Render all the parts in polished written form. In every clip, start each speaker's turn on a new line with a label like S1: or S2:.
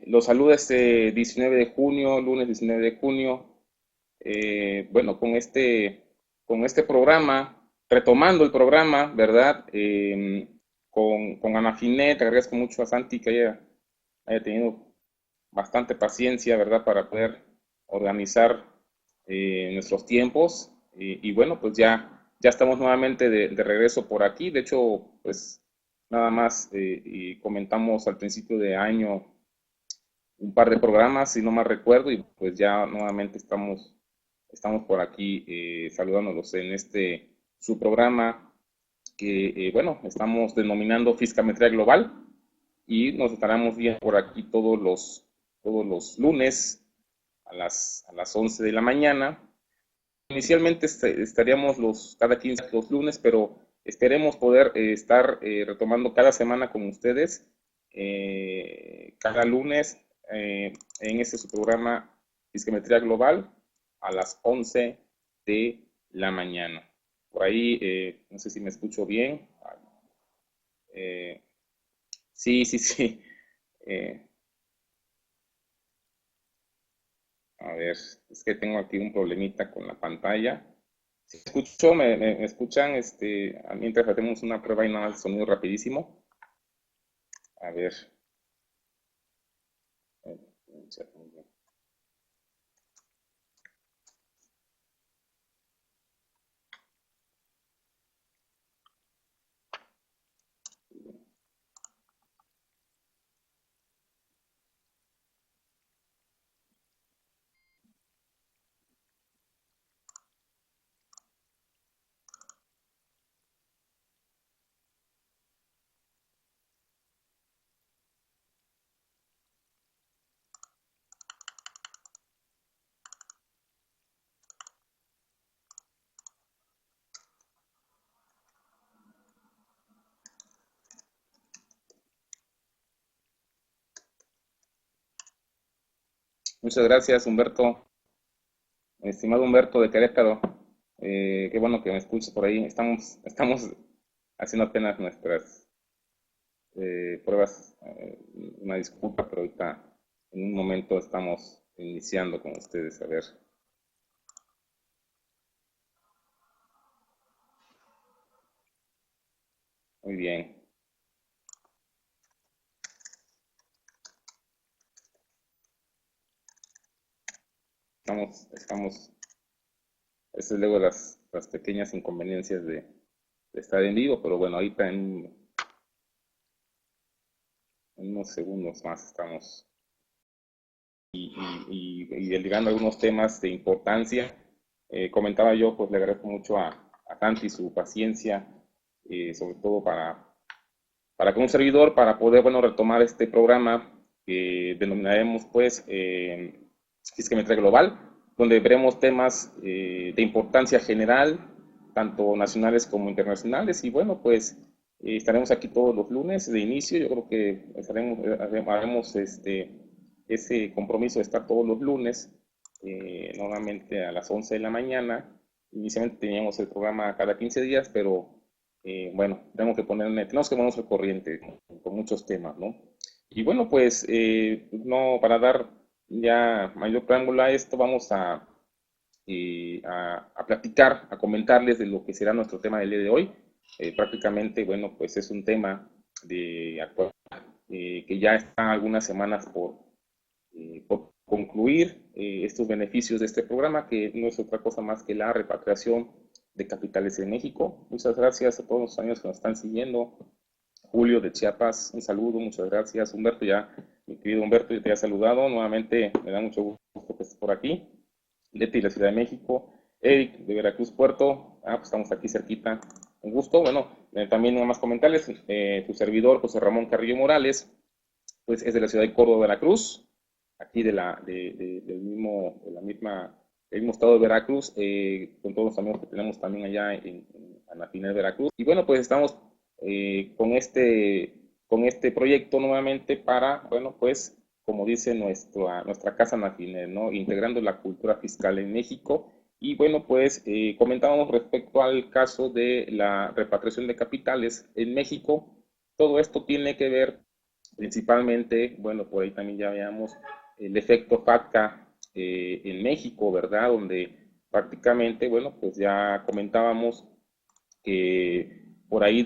S1: Los saluda este 19 de junio, lunes 19 de junio. Bueno, con este programa, retomando el programa, ¿verdad? Con Ana Finet, te agradezco mucho a Santi que haya tenido bastante paciencia, ¿verdad? Para poder organizar nuestros tiempos. Y bueno, pues ya estamos nuevamente de regreso por aquí. De hecho, pues nada más y comentamos al principio de año un par de programas, si no mal recuerdo, y pues ya nuevamente estamos por aquí saludándolos en este su programa que, bueno, estamos denominando Fiscalmetría Global y nos estaremos viendo por aquí todos los lunes a las 11 de la mañana. Inicialmente estaríamos cada 15 los lunes, pero esperemos poder estar retomando cada semana con ustedes, cada lunes, en este su programa Disquemetría Global a las 11 de la mañana. Por ahí, no sé si me escucho bien. Eh, sí, sí, sí. Eh, a ver, es que tengo aquí un problemita con la pantalla. ¿Sí me escucho? Me escuchan? Mientras hacemos una prueba y nada más de sonido rapidísimo. A ver. Muchas gracias, Humberto. Estimado Humberto de Querétaro. Qué bueno que me escuches por ahí. Estamos haciendo apenas nuestras pruebas. Una disculpa, pero ahorita en un momento estamos iniciando con ustedes. A ver. Muy bien. Estamos. Eso es luego las pequeñas inconveniencias de estar en vivo, pero bueno, ahorita en unos segundos más estamos y ligando algunos temas de importancia. Comentaba yo, pues le agradezco mucho a Tanti su paciencia, sobre todo para con un servidor, para poder, bueno, retomar este programa que denominaremos, pues, Fiscalía Global, donde veremos temas de importancia general, tanto nacionales como internacionales, y bueno, pues estaremos aquí todos los lunes de inicio. Yo creo que haremos ese compromiso de estar todos los lunes, normalmente a las 11 de la mañana. Inicialmente teníamos el programa cada 15 días, pero bueno, tenemos que ponernos al corriente con muchos temas, ¿no? Y bueno, pues no, para dar ya mayor preámbulo a esto, vamos a platicar, a comentarles de lo que será nuestro tema del día de hoy. Prácticamente, bueno, pues es un tema de actualidad que ya están algunas semanas por concluir estos beneficios de este programa, que no es otra cosa más que la repatriación de capitales en México. Muchas gracias a todos los años que nos están siguiendo. Julio de Chiapas, un saludo, muchas gracias. Humberto, mi querido Humberto, ya te ha saludado. Nuevamente me da mucho gusto que estés por aquí. Leti de la Ciudad de México. Eric de Veracruz Puerto. Pues estamos aquí cerquita. Un gusto. Bueno, también nada más comentarles, tu servidor, José Ramón Carrillo Morales, pues es de la ciudad de Córdoba, Veracruz, aquí del mismo estado de Veracruz, con todos los amigos que tenemos también allá en Anafinel, Veracruz. Y bueno, pues estamos con este proyecto nuevamente para, bueno, pues como dice nuestra casa Anafinel, ¿no? Integrando la cultura fiscal en México. Y bueno, pues comentábamos respecto al caso de la repatriación de capitales en México. Todo esto tiene que ver Principalmente, bueno, por ahí también ya veamos el efecto FATCA en México, ¿verdad? Donde prácticamente, bueno, pues ya comentábamos que por ahí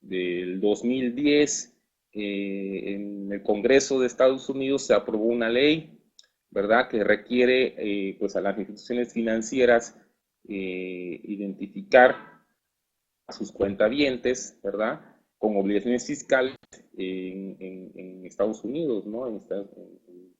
S1: del 2010 en el Congreso de Estados Unidos se aprobó una ley, ¿verdad?, que requiere pues a las instituciones financieras identificar a sus cuentavientes, ¿verdad?, con obligaciones fiscales en Estados Unidos, ¿no? En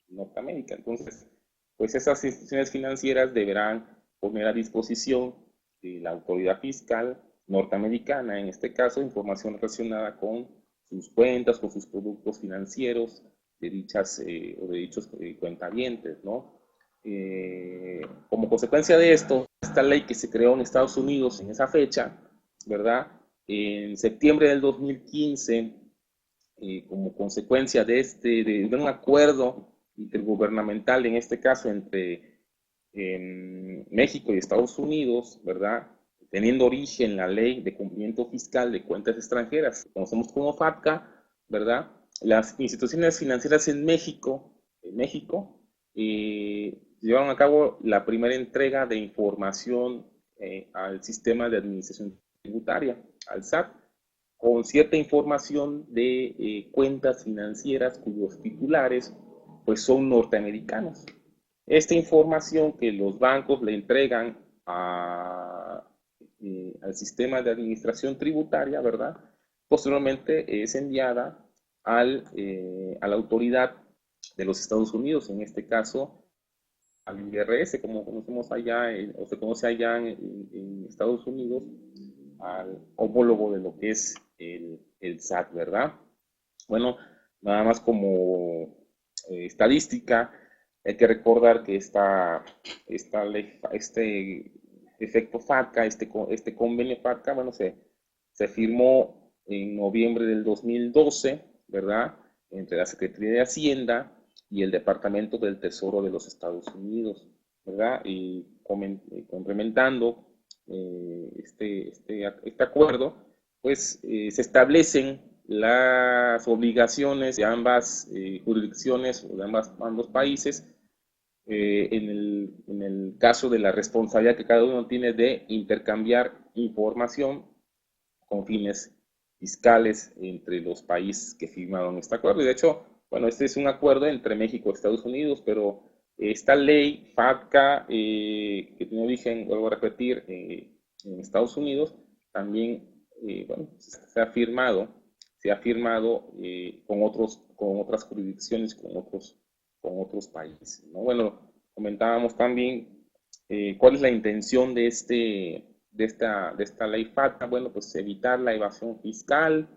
S1: Norteamérica. Entonces, pues esas instituciones financieras deberán poner a disposición de la autoridad fiscal norteamericana, en este caso, información relacionada con sus cuentas, con sus productos financieros de dichas o de dichos cuentavientes, ¿no? Como consecuencia de esto, esta ley que se creó en Estados Unidos en esa fecha, ¿verdad? En septiembre del 2015, como consecuencia de un acuerdo intergubernamental, en este caso entre México y Estados Unidos, ¿verdad? Teniendo origen la ley de cumplimiento fiscal de cuentas extranjeras, que conocemos como FATCA, ¿verdad? Las instituciones financieras en México llevaron a cabo la primera entrega de información al sistema de administración tributaria, al SAT, con cierta información de cuentas financieras cuyos titulares pues son norteamericanos. Esta información que los bancos le entregan al sistema de administración tributaria, ¿verdad? Posteriormente es enviada a la autoridad de los Estados Unidos, en este caso al IRS, como conocemos allá, o se conoce allá en Estados Unidos, al homólogo de lo que es el SAT, ¿verdad? Bueno, nada más como estadística, hay que recordar que esta ley, este efecto FATCA, este convenio FATCA, bueno, se firmó en noviembre del 2012, ¿verdad? Entre la Secretaría de Hacienda y el Departamento del Tesoro de los Estados Unidos, ¿verdad? Y complementando este acuerdo, pues se establecen las obligaciones de ambas jurisdicciones o de ambos países en el caso de la responsabilidad que cada uno tiene de intercambiar información con fines fiscales entre los países que firmaron este acuerdo. Y de hecho, bueno, este es un acuerdo entre México y Estados Unidos, pero esta ley FATCA, que tiene origen, vuelvo a repetir, en Estados Unidos, también, bueno, se ha firmado con otras jurisdicciones, con otros países, ¿no? Bueno, comentábamos también cuál es la intención de esta ley FATCA. Bueno, pues evitar la evasión fiscal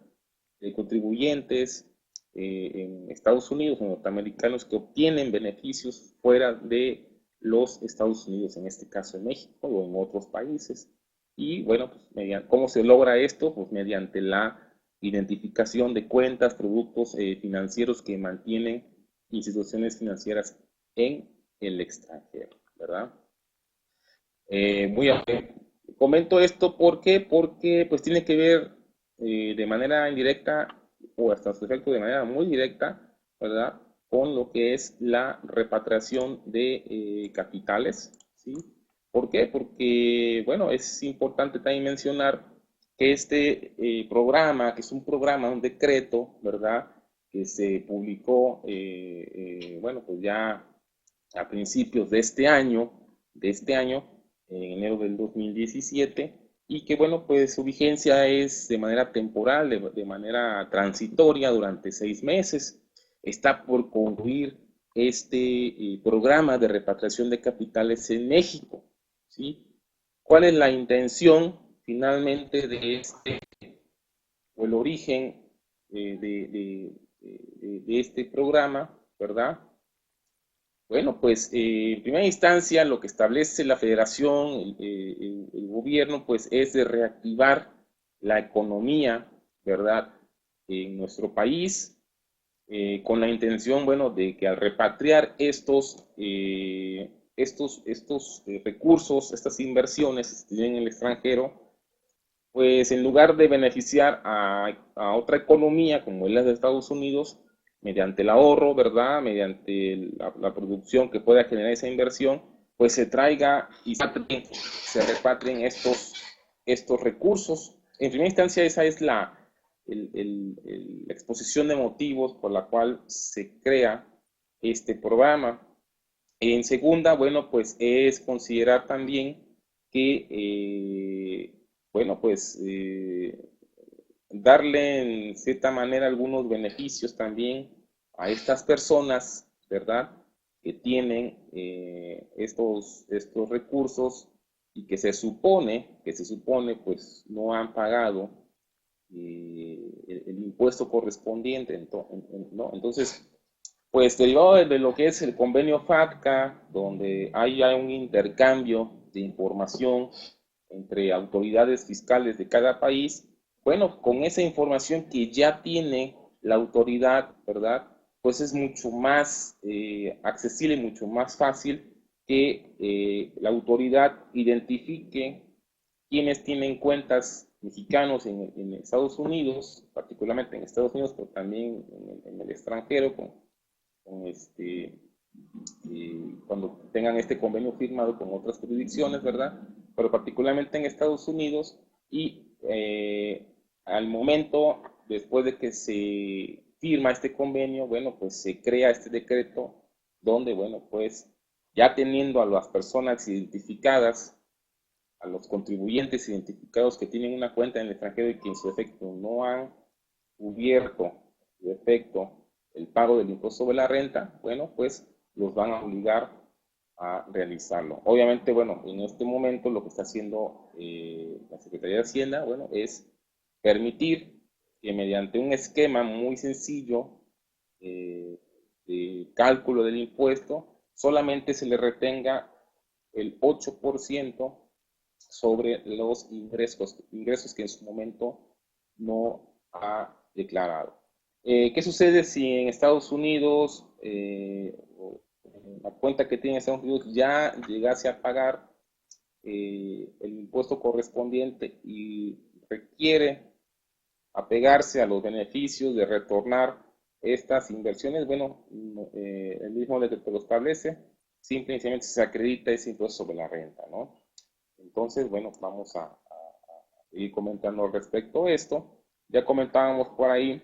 S1: de contribuyentes en Estados Unidos o norteamericanos que obtienen beneficios fuera de los Estados Unidos, en este caso en México o en otros países. Y bueno, pues ¿cómo se logra esto? Pues mediante la identificación de cuentas, productos financieros que mantienen instituciones financieras en el extranjero, ¿verdad? Muy bien. Comento esto porque pues tiene que ver de manera indirecta o hasta su efecto de manera muy directa, ¿verdad? Con lo que es la repatriación de capitales, ¿sí? ¿Por qué? Porque, bueno, es importante también mencionar que este programa, que es un programa, un decreto, ¿verdad? Que se publicó, bueno, pues ya a principios de este año, en enero del 2017, y que bueno, pues su vigencia es de manera temporal, de manera transitoria durante 6 meses. Está por concluir este programa de repatriación de capitales en México, ¿sí? ¿Cuál es la intención finalmente de o el origen de este programa, ¿verdad? Bueno, pues en primera instancia lo que establece la federación, el gobierno, pues es de reactivar la economía, ¿verdad? En nuestro país, con la intención, bueno, de que al repatriar estos recursos, estas inversiones en el extranjero, pues en lugar de beneficiar a otra economía como es la de Estados Unidos, mediante el ahorro, ¿verdad? Mediante la producción que pueda generar esa inversión, pues se traiga y se repatrien estos recursos. En primera instancia, esa es la exposición de motivos por la cual se crea este programa. En segunda, bueno, pues es considerar también que, bueno, pues darle en cierta manera algunos beneficios también a estas personas, ¿verdad? Que tienen estos recursos y que se supone, pues no han pagado el impuesto correspondiente, ¿no? Entonces, pues derivado de lo que es el convenio FATCA, donde hay ya un intercambio de información entre autoridades fiscales de cada país, bueno, con esa información que ya tiene la autoridad, ¿verdad? Pues es mucho más accesible, mucho más fácil que la autoridad identifique quienes tienen cuentas mexicanos en Estados Unidos, particularmente en Estados Unidos, pero también en el extranjero, con cuando tengan este convenio firmado con otras jurisdicciones, ¿verdad? Pero particularmente en Estados Unidos y al momento, después de que se firma este convenio, bueno, pues se crea este decreto donde, bueno, pues ya teniendo a las personas identificadas, a los contribuyentes identificados que tienen una cuenta en el extranjero y que en su efecto no han cubierto su efecto el pago del impuesto sobre la renta, bueno, pues los van a obligar a realizarlo. Obviamente, bueno, en este momento lo que está haciendo la Secretaría de Hacienda, bueno, es permitir que mediante un esquema muy sencillo de cálculo del impuesto, solamente se le retenga el 8% sobre los ingresos que en su momento no ha declarado. ¿Qué sucede si en Estados Unidos, la cuenta que tiene en Estados Unidos ya llegase a pagar el impuesto correspondiente y requiere apegarse a los beneficios de retornar estas inversiones? Bueno, el mismo decreto lo establece, simplemente se acredita ese impuesto sobre la renta, ¿no? Entonces, bueno, vamos a ir comentando respecto a esto. Ya comentábamos por ahí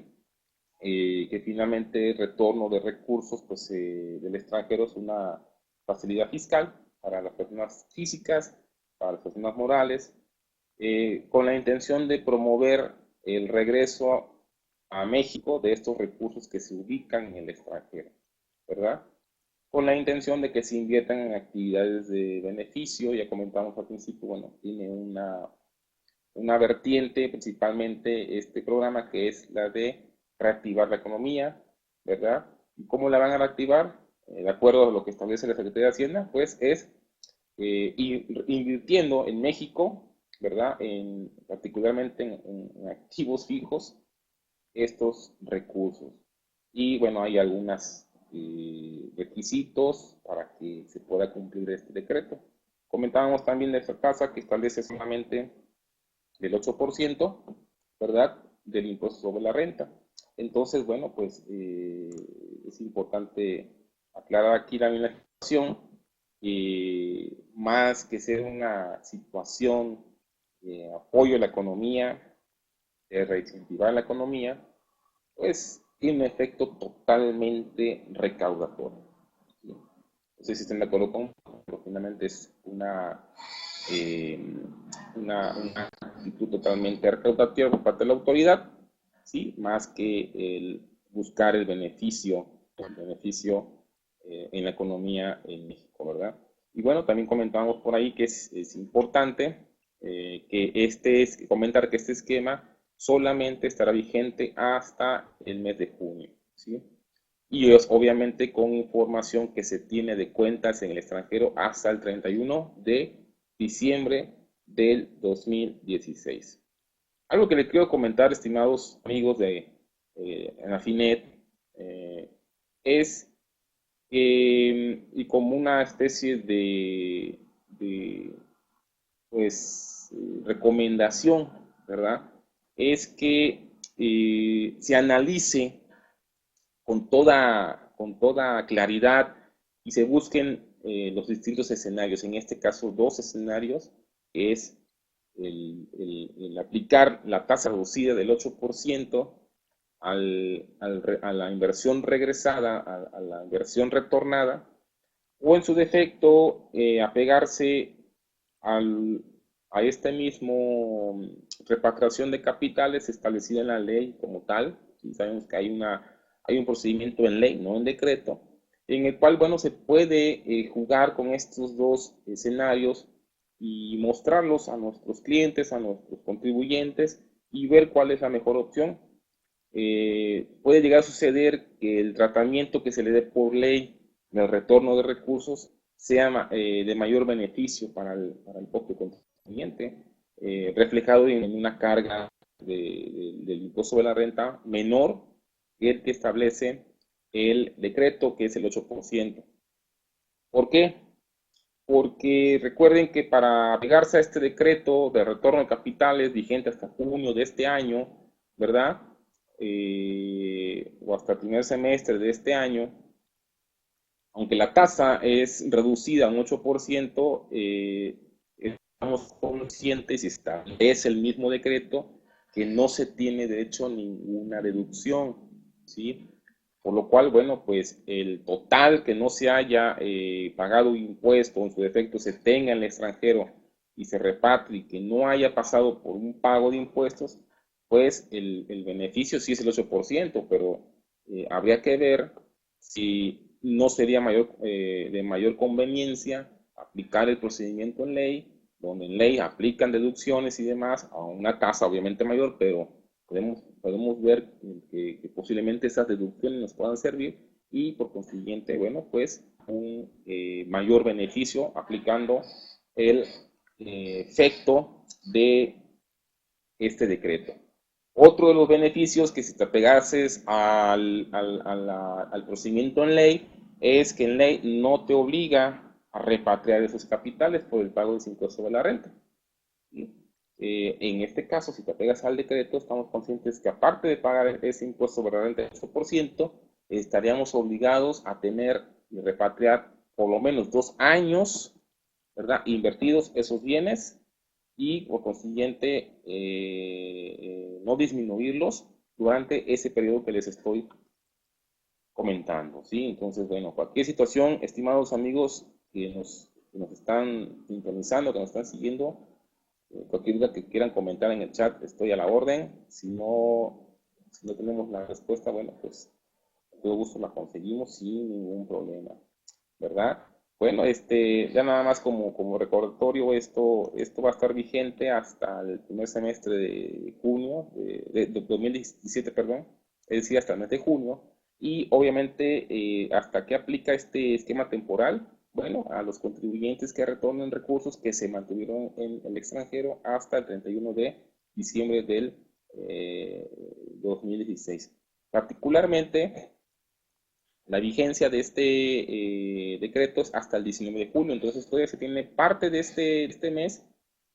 S1: que finalmente el retorno de recursos pues, del extranjero es una facilidad fiscal para las personas físicas, para las personas morales, con la intención de promover el regreso a México de estos recursos que se ubican en el extranjero, ¿verdad? Con la intención de que se inviertan en actividades de beneficio. Ya comentamos al principio, bueno, tiene una vertiente, principalmente este programa, que es la de reactivar la economía, ¿verdad? ¿Y cómo la van a reactivar? De acuerdo a lo que establece la Secretaría de Hacienda, pues es invirtiendo en México, ¿verdad? Particularmente en activos fijos, estos recursos. Y bueno, hay algunos requisitos para que se pueda cumplir este decreto. Comentábamos también de esta tasa que establece solamente del 8%, ¿verdad? Del impuesto sobre la renta. Entonces, bueno, pues es importante aclarar aquí la situación, más que ser una situación de apoyo a la economía, de reincentivar la economía, pues tiene un efecto totalmente recaudatorio. ¿Sí? No sé si están de acuerdo con, pero finalmente es eh, una actitud totalmente recaudativa por parte de la autoridad, ¿sí? Más que el buscar el beneficio en la economía en México, ¿verdad? Y bueno, también comentábamos por ahí que es importante comentar que este esquema solamente estará vigente hasta el mes de junio, ¿sí? Y es obviamente con información que se tiene de cuentas en el extranjero hasta el 31 de diciembre del 2016. Algo que les quiero comentar, estimados amigos de Anafinet, es y como una especie de pues, recomendación ¿verdad? Es que se analice con toda claridad y se busquen los distintos escenarios. En este caso, dos escenarios, que es el aplicar la tasa reducida del 8% a la inversión regresada, a la inversión retornada, o en su defecto, apegarse al, a este mismo repatriación de capitales establecida en la ley como tal. Y sabemos que hay un procedimiento en ley, no en decreto, en el cual, bueno, se puede jugar con estos dos escenarios y mostrarlos a nuestros clientes, a nuestros contribuyentes y ver cuál es la mejor opción. Puede llegar a suceder que el tratamiento que se le dé por ley del retorno de recursos sea de mayor beneficio para el propio contribuyente, reflejado en una carga del impuesto de la renta menor que el que establece el decreto, que es el 8%. ¿Por qué? Porque recuerden que para pegarse a este decreto de retorno de capitales vigente hasta junio de este año, ¿verdad? O hasta el primer semestre de este año, aunque la tasa es reducida a un 8%, estamos conscientes y establece el mismo decreto que no se tiene de hecho ninguna deducción, ¿sí? Por lo cual, bueno, pues el total que no se haya pagado impuesto, en su defecto se tenga en el extranjero y se repatrie, que no haya pasado por un pago de impuestos, pues el beneficio sí es el 8%, pero habría que ver si no sería de mayor conveniencia aplicar el procedimiento en ley, donde en ley aplican deducciones y demás a una tasa obviamente mayor, pero podemos ver que posiblemente esas deducciones nos puedan servir y por consiguiente, bueno, pues un mayor beneficio aplicando el efecto de este decreto. Otro de los beneficios que si te apegases al procedimiento en ley es que en ley no te obliga a repatriar esos capitales por el pago del impuesto de la renta. ¿Sí? En este caso, si te apegas al decreto, estamos conscientes que aparte de pagar ese impuesto de la renta del 8%, estaríamos obligados a tener y repatriar por lo menos 2 años, ¿verdad? Invertidos esos bienes y por consiguiente no disminuirlos durante ese periodo que les estoy comentando, ¿sí? Entonces, bueno, cualquier situación, estimados amigos que nos están sintonizando, que nos están siguiendo, cualquier duda que quieran comentar en el chat, estoy a la orden. Si no tenemos la respuesta, bueno, pues con todo gusto la conseguimos sin ningún problema, ¿verdad? Bueno, ya nada más como recordatorio, esto va a estar vigente hasta el primer semestre de junio, de 2017, perdón, es decir, hasta el mes de junio, y obviamente hasta que aplica este esquema temporal, bueno, a los contribuyentes que retornen recursos que se mantuvieron en el extranjero hasta el 31 de diciembre del 2016. Particularmente, la vigencia de este decreto es hasta el 19 de junio, entonces todavía se tiene parte de este mes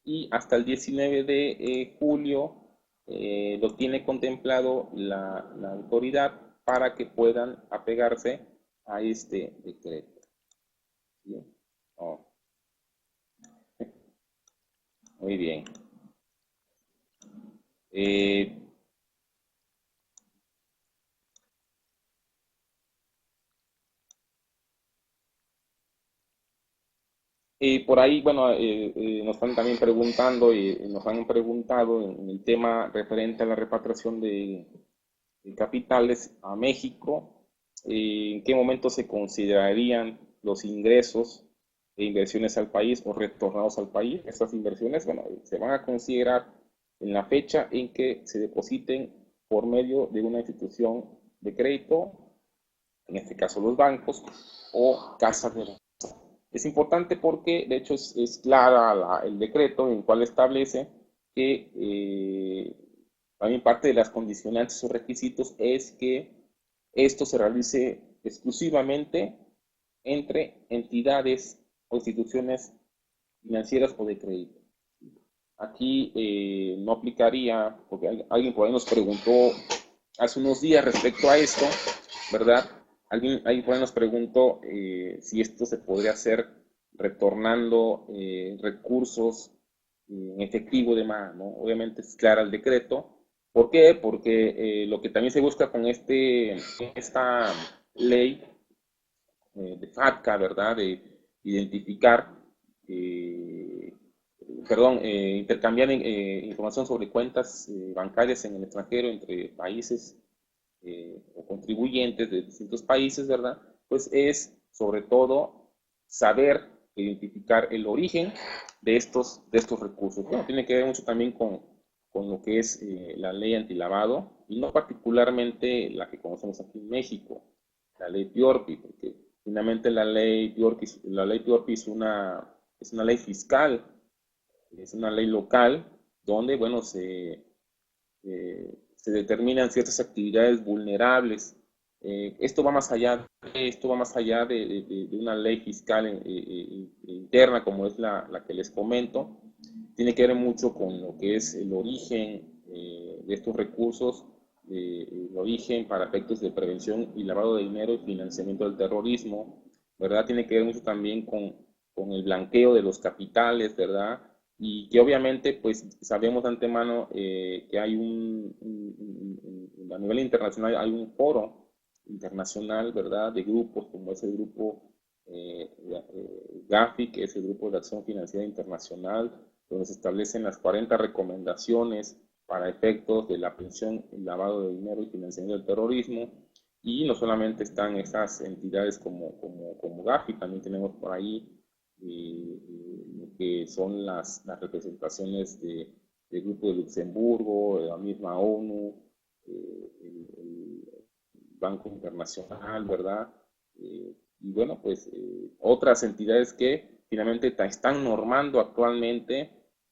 S1: y hasta el 19 de julio lo tiene contemplado la autoridad para que puedan apegarse a este decreto. ¿Sí? Oh, muy bien. Eh, por ahí, bueno, nos están también preguntando y nos han preguntado en el tema referente a la repatriación de capitales a México, en qué momento se considerarían los ingresos e inversiones al país o retornados al país. Estas inversiones, bueno, se van a considerar en la fecha en que se depositen por medio de una institución de crédito, en este caso los bancos, o casas de bolsa. Es importante porque, de hecho, es clara el decreto en el cual establece que también parte de las condicionantes o requisitos es que esto se realice exclusivamente entre entidades o instituciones financieras o de crédito. aquí no aplicaría, porque alguien por ahí nos preguntó hace unos días respecto a esto, ¿verdad? Alguien por ahí nos preguntó si esto se podría hacer retornando recursos en efectivo de más, ¿no? Obviamente es clara el decreto. ¿Por qué? Porque lo que también se busca con esta ley de FATCA, ¿verdad? De identificar, eh, perdón, intercambiar información sobre cuentas bancarias en el extranjero entre países o contribuyentes de distintos países, ¿verdad? Pues es sobre todo saber identificar el origen de estos recursos. Bueno, tiene que ver mucho también con lo que es la ley antilavado, y no particularmente la que conocemos aquí en México, la ley PIORPI, porque finalmente la ley PIORPI es una ley fiscal, es una ley local, donde, bueno, se determinan ciertas actividades vulnerables. Esto va más allá de una ley fiscal interna como es la que les comento. Tiene que ver mucho con lo que es el origen de estos recursos, el origen para efectos de prevención y lavado de dinero y financiamiento del terrorismo, ¿verdad? Tiene que ver mucho también con el blanqueo de los capitales, ¿verdad? Y que obviamente pues sabemos de antemano que hay a nivel internacional hay un foro internacional, ¿verdad? De grupos como es el grupo GAFI, que es el Grupo de Acción Financiera Internacional, donde se establecen las 40 recomendaciones para efectos de la prevención, el lavado de dinero y financiamiento del terrorismo. Y no solamente están esas entidades como GAFI, también tenemos por ahí que son las representaciones del Grupo de Luxemburgo, de la misma ONU, el Banco Internacional, ¿verdad? Y bueno, pues otras entidades que finalmente están normando actualmente,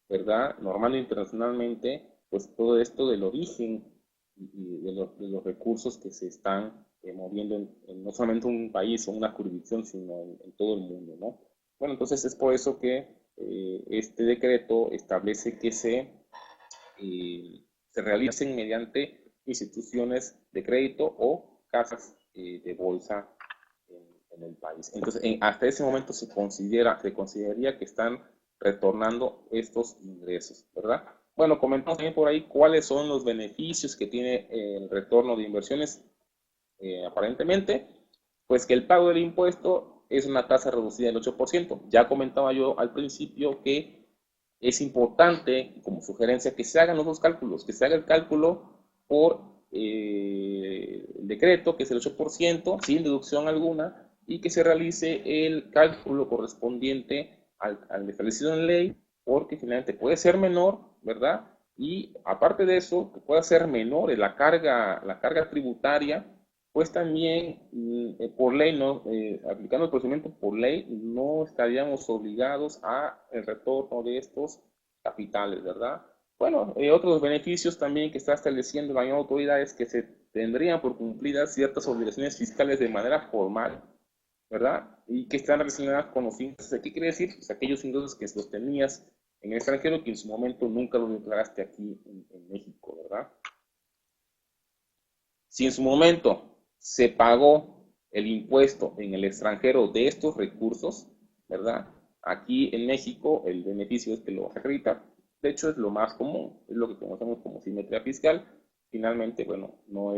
S1: ¿verdad? Normando internacionalmente, pues todo esto del origen y de los recursos que se están moviendo no solamente en un país o una jurisdicción, sino en todo el mundo, ¿no? Bueno, entonces es por eso que este decreto establece que se realicen mediante instituciones de crédito o casas de bolsa en el país. Entonces, hasta ese momento se consideraría que están retornando estos ingresos, ¿verdad? Bueno, comentamos también por ahí cuáles son los beneficios que tiene el retorno de inversiones, aparentemente, pues que el pago del impuesto es una tasa reducida del 8%. Ya comentaba yo al principio que es importante, como sugerencia, que se hagan los dos cálculos, que se haga el cálculo por el decreto, que es el 8%, sin deducción alguna, y que se realice el cálculo correspondiente al establecido en ley, porque finalmente puede ser menor, ¿verdad? Y aparte de eso, que pueda ser menor la carga tributaria, pues también por ley, ¿no? Aplicando el procedimiento por ley, no estaríamos obligados a el retorno de estos capitales, ¿verdad? Bueno, otros beneficios también que está estableciendo la misma autoridad es que se tendrían por cumplidas ciertas obligaciones fiscales de manera formal, ¿verdad? Y que están relacionadas con los ingresos. ¿Qué quiere decir? Pues aquellos ingresos que los tenías en el extranjero que en su momento nunca los declaraste aquí en México, ¿verdad? Si en su momento se pagó el impuesto en el extranjero de estos recursos, ¿verdad? Aquí en México el beneficio es que lo vas a acreditar. De hecho, es lo más común, es lo que conocemos como simetría fiscal. Finalmente, bueno, no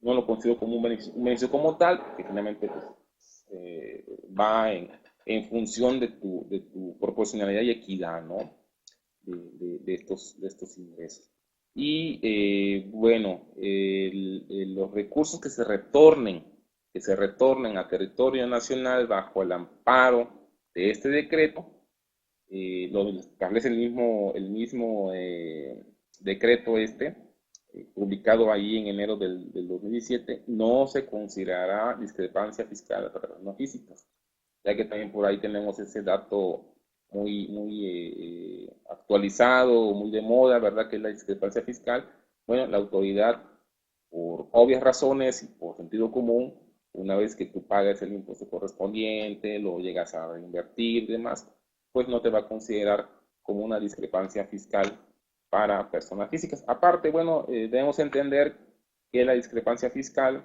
S1: lo considero como un beneficio como tal, que finalmente pues, va en función de tu proporcionalidad y equidad, ¿no? De estos ingresos. Y bueno, los recursos que se retornen a territorio nacional bajo el amparo de este decreto, lo establece el mismo decreto publicado ahí en enero del 2017, no se considerará discrepancia fiscal para personas físicas, ya que también por ahí tenemos ese dato muy actualizado, muy de moda, ¿verdad? Que es la discrepancia fiscal. Bueno, la autoridad, por obvias razones y por sentido común, una vez que tú pagas el impuesto correspondiente, lo llegas a reinvertir y demás, pues no te va a considerar como una discrepancia fiscal para personas físicas. Aparte, bueno, debemos entender que la discrepancia fiscal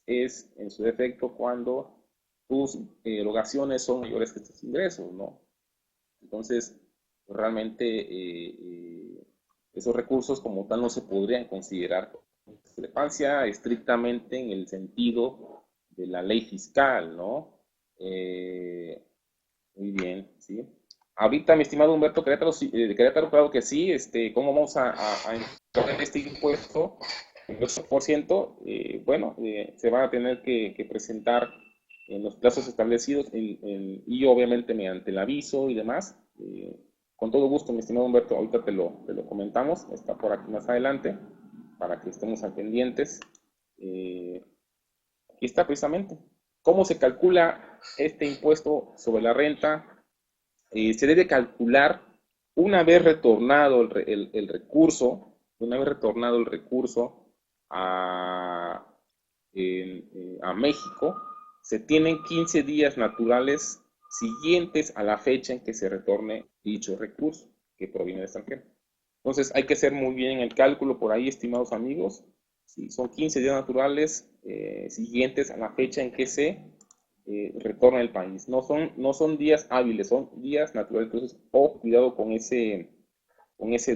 S1: es en su defecto cuando tus erogaciones son mayores que tus ingresos, ¿no? Entonces, realmente esos recursos como tal no se podrían considerar discrepancia estrictamente en el sentido de la ley fiscal, ¿no? Muy bien, ¿sí? Ahorita, mi estimado Humberto Querétaro, Querétaro, claro que sí, ¿cómo vamos a entrar en este impuesto? El 8%, bueno, se van a tener que presentar en los plazos establecidos y obviamente mediante el aviso y demás. Con todo gusto, mi estimado Humberto, ahorita te lo comentamos, está por aquí más adelante, para que estemos al pendientes. Aquí está precisamente. ¿Cómo se calcula este impuesto sobre la renta? Se debe calcular una vez retornado el recurso, a, a México, se tienen 15 días naturales siguientes a la fecha en que se retorne dicho recurso que proviene del extranjero. Entonces hay que hacer muy bien el cálculo por ahí, estimados amigos. Sí, son 15 días naturales siguientes a la fecha en que se retorna al país. No son días hábiles, son días naturales. Entonces, cuidado con ese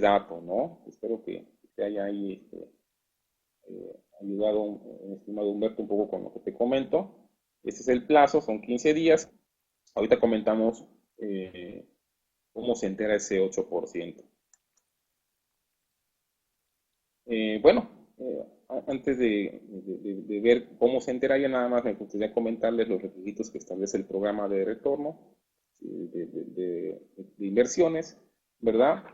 S1: dato, ¿no? Espero que te haya ahí ayudado, estimado Humberto, un poco con lo que te comento. Este es el plazo, son 15 días. Ahorita comentamos cómo se entera ese 8%. Bueno, antes de ver cómo se entera, ya nada más me gustaría comentarles los requisitos que establece el programa de retorno de inversiones, ¿verdad?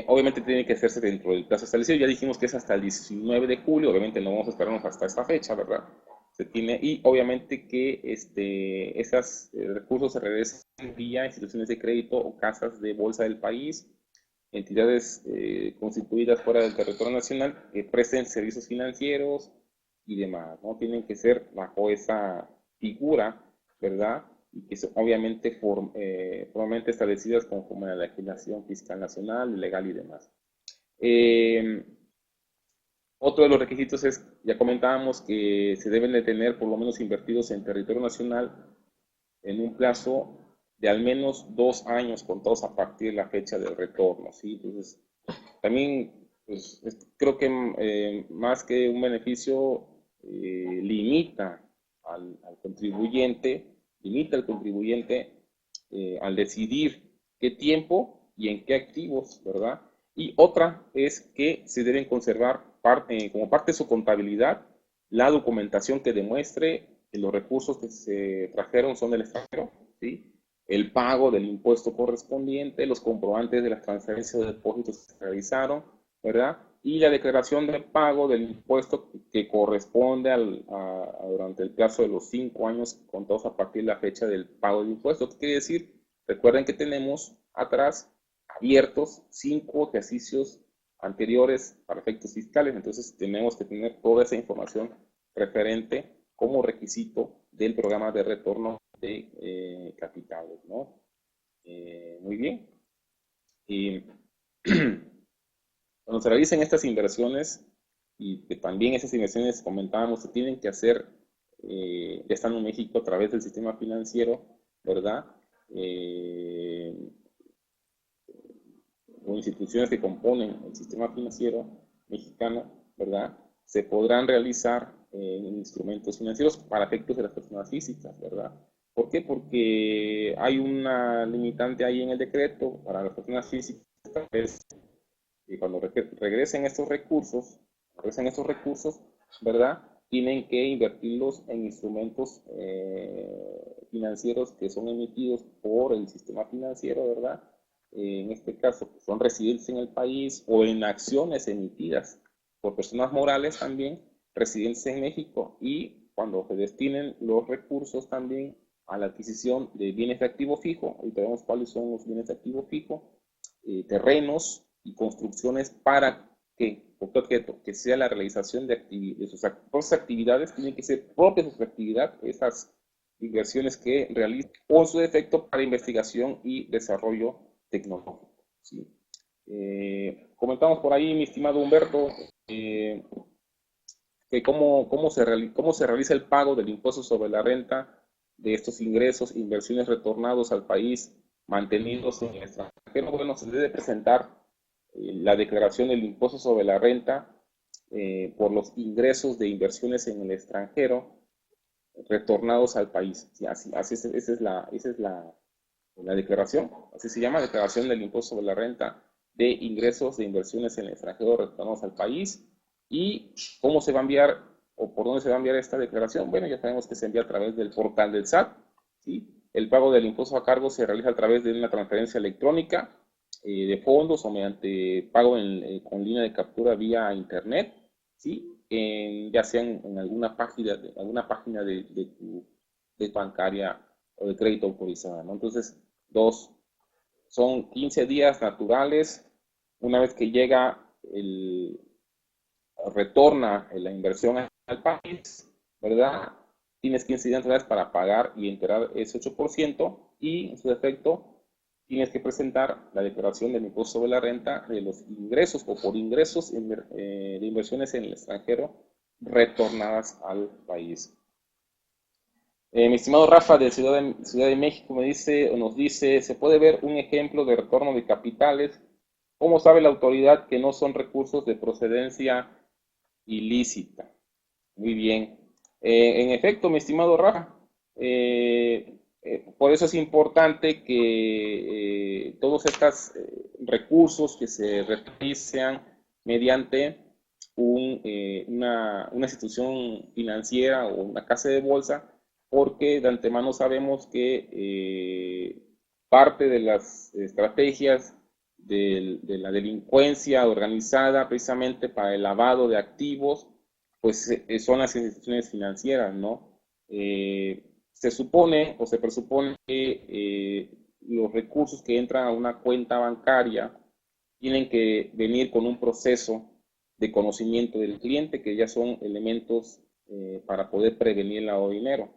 S1: Obviamente tiene que hacerse dentro del plazo establecido. Ya dijimos que es hasta el 19 de julio, obviamente no vamos a esperarnos hasta esta fecha, ¿verdad? Y obviamente que esos recursos se regresan vía instituciones de crédito o casas de bolsa del país, entidades constituidas fuera del territorio nacional que presten servicios financieros y demás, ¿no? Tienen que ser bajo esa figura, ¿verdad? Y que son obviamente formalmente establecidas conforme a la legislación fiscal nacional, legal y demás. Otro de los requisitos es, ya comentábamos, que se deben de tener por lo menos invertidos en territorio nacional en un plazo de al menos 2 años contados a partir de la fecha del retorno, ¿sí? Entonces, también pues, creo que más que un beneficio, limita al contribuyente, al decidir qué tiempo y en qué activos, ¿verdad? Y otra es que se deben conservar como parte de su contabilidad la documentación que demuestre que los recursos que se trajeron son del extranjero, ¿sí? El pago del impuesto correspondiente, los comprobantes de las transferencias de depósitos que se realizaron, ¿verdad? Y la declaración de pago del impuesto que corresponde durante el plazo de los 5 años contados a partir de la fecha del pago del impuesto. ¿Qué quiere decir? Recuerden que tenemos atrás abiertos 5 ejercicios anteriores para efectos fiscales, entonces tenemos que tener toda esa información referente como requisito del programa de retorno de capitales, ¿no? Muy bien. Y cuando se realicen estas inversiones, y que también esas inversiones, comentábamos, se tienen que hacer ya estando en México a través del sistema financiero, ¿verdad? O instituciones que componen el sistema financiero mexicano, ¿verdad? Se podrán realizar en instrumentos financieros para efectos de las personas físicas, ¿verdad? ¿Por qué? Porque hay una limitante ahí en el decreto para las personas físicas, y cuando regresen estos recursos, ¿verdad? Tienen que invertirlos en instrumentos financieros que son emitidos por el sistema financiero, ¿verdad? En este caso, que son residentes en el país, o en acciones emitidas por personas morales también, residentes en México, y cuando se destinen los recursos también a la adquisición de bienes de activo fijo, ahorita vemos cuáles son los bienes de activo fijo, terrenos y construcciones para que, por objeto, que sea la realización de sus propias actividades, tienen que ser propias de su actividad, esas inversiones que realizan, o en su defecto para investigación y desarrollo tecnológico. ¿Sí? Comentamos por ahí, mi estimado Humberto, que cómo se realiza el pago del impuesto sobre la renta de estos ingresos, inversiones retornados al país, mantenidos en el extranjero. Bueno, se debe presentar la declaración del impuesto sobre la renta por los ingresos de inversiones en el extranjero retornados al país. Sí, esa es la declaración, así se llama, declaración del impuesto sobre la renta de ingresos de inversiones en el extranjero retornados al país. ¿Y cómo se va a enviar o por dónde se va a enviar esta declaración? Bueno, ya sabemos que se envía a través del portal del SAT. ¿Sí? El pago del impuesto a cargo se realiza a través de una transferencia electrónica de fondos o mediante pago con línea de captura vía internet, ¿sí? Ya sea en alguna página, de bancaria o de crédito autorizada, ¿no? Entonces, son 15 días naturales. Una vez que retorna la inversión al país, ¿verdad? Tienes 15 días naturales para pagar y enterar ese 8% y, en su defecto, tienes que presentar la declaración del impuesto sobre la renta de los ingresos o por ingresos de inversiones en el extranjero retornadas al país. Mi estimado Rafa de Ciudad de México nos dice, ¿se puede ver un ejemplo de retorno de capitales? ¿Cómo sabe la autoridad que no son recursos de procedencia ilícita? Muy bien. En efecto, mi estimado Rafa, por eso es importante que todos estos recursos que se realicen mediante una institución financiera o una casa de bolsa, porque de antemano sabemos que parte de las estrategias de la delincuencia organizada precisamente para el lavado de activos, pues son las instituciones financieras, ¿no? Se supone o se presupone que los recursos que entran a una cuenta bancaria tienen que venir con un proceso de conocimiento del cliente, que ya son elementos para poder prevenir el lavado de dinero.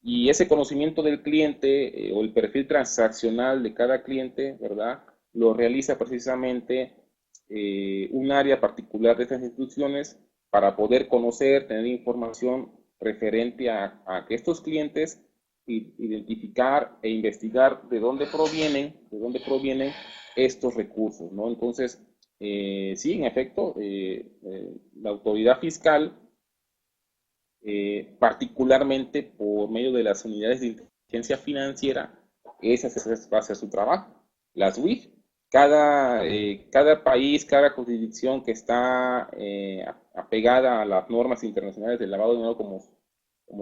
S1: Y ese conocimiento del cliente o el perfil transaccional de cada cliente, ¿verdad? Lo realiza precisamente un área particular de estas instituciones para poder conocer, tener información referente a que estos clientes identificar e investigar de dónde provienen estos recursos, ¿no? Entonces, sí, en efecto, la autoridad fiscal, particularmente por medio de las unidades de inteligencia financiera, esa va a ser su trabajo. Las UIF, cada país, cada jurisdicción que está apegada a las normas internacionales del lavado de dinero, como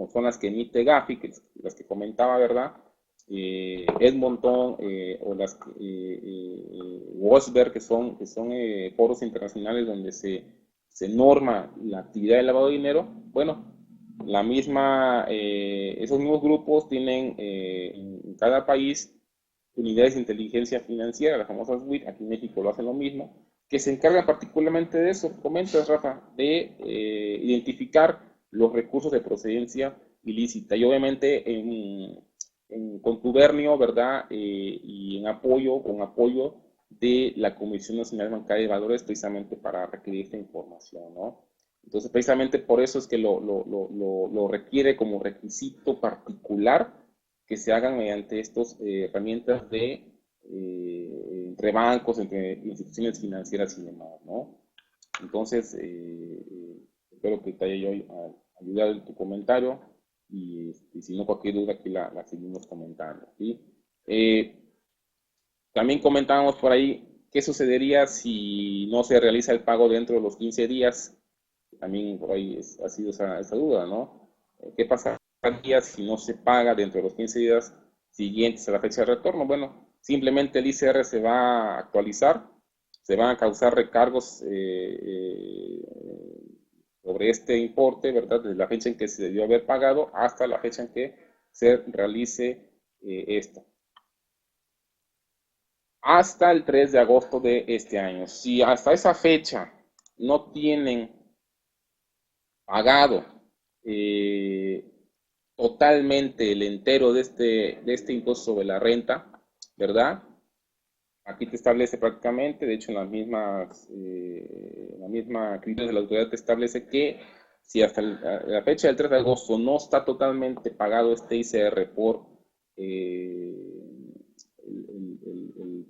S1: son las que emite Gafi, las que comentaba, ¿verdad? Edmonton o las WOSBER, que son foros internacionales donde se norma la actividad de lavado de dinero. Bueno, esos mismos grupos tienen en cada país unidades de inteligencia financiera, las famosas WIT, aquí en México lo hacen lo mismo, que se encargan particularmente de eso, comentas, Rafa, de identificar los recursos de procedencia ilícita y obviamente en contubernio, ¿verdad? Y con apoyo de la Comisión Nacional Bancaria de Valores precisamente para requerir esta información, ¿no? Entonces, precisamente por eso es que lo requiere como requisito particular que se hagan mediante estas herramientas entre bancos, entre instituciones financieras y demás, ¿no? Entonces, espero que te haya yo ayudado en tu comentario y si no, cualquier duda aquí la seguimos comentando, ¿sí? También comentábamos por ahí qué sucedería si no se realiza el pago dentro de los 15 días. También por ahí ha sido esa duda, ¿no? ¿Qué pasaría si no se paga dentro de los 15 días siguientes a la fecha de retorno? Bueno, simplemente el ICR se va a actualizar, se van a causar recargos sobre este importe, ¿verdad? Desde la fecha en que se debió haber pagado hasta la fecha en que se realice esto. Hasta el 3 de agosto de este año. Si hasta esa fecha no tienen pagado totalmente el entero de este impuesto sobre la renta, ¿verdad? Aquí te establece prácticamente, de hecho en la misma criterio de la autoridad te establece que si hasta la fecha del 3 de agosto no está totalmente pagado este ICR por el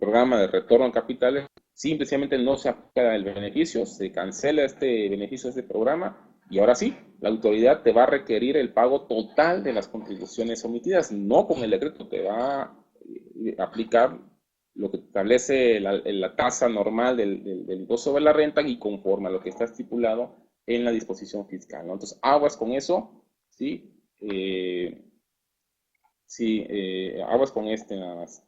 S1: programa de retorno en capitales, simplemente no se aplica el beneficio, se cancela este beneficio de este programa y ahora sí, la autoridad te va a requerir el pago total de las contribuciones omitidas, no con el decreto, te va a aplicar lo que establece la tasa normal del impuesto sobre la renta y conforme a lo que está estipulado en la disposición fiscal, ¿no? Entonces, aguas con eso, ¿sí? Aguas con este nada más.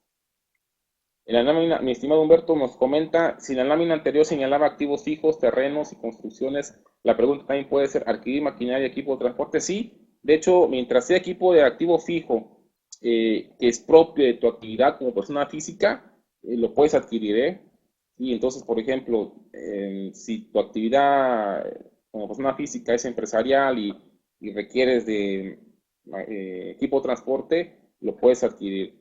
S1: En la lámina, mi estimado Humberto nos comenta, si la lámina anterior señalaba activos fijos, terrenos y construcciones, la pregunta también puede ser, ¿adquirir maquinaria y equipo de transporte? Sí, de hecho, mientras sea equipo de activo fijo, que es propio de tu actividad como persona física, lo puedes adquirir, ¿eh? Y entonces, por ejemplo, si tu actividad como persona física es empresarial y requieres de equipo de transporte, lo puedes adquirir.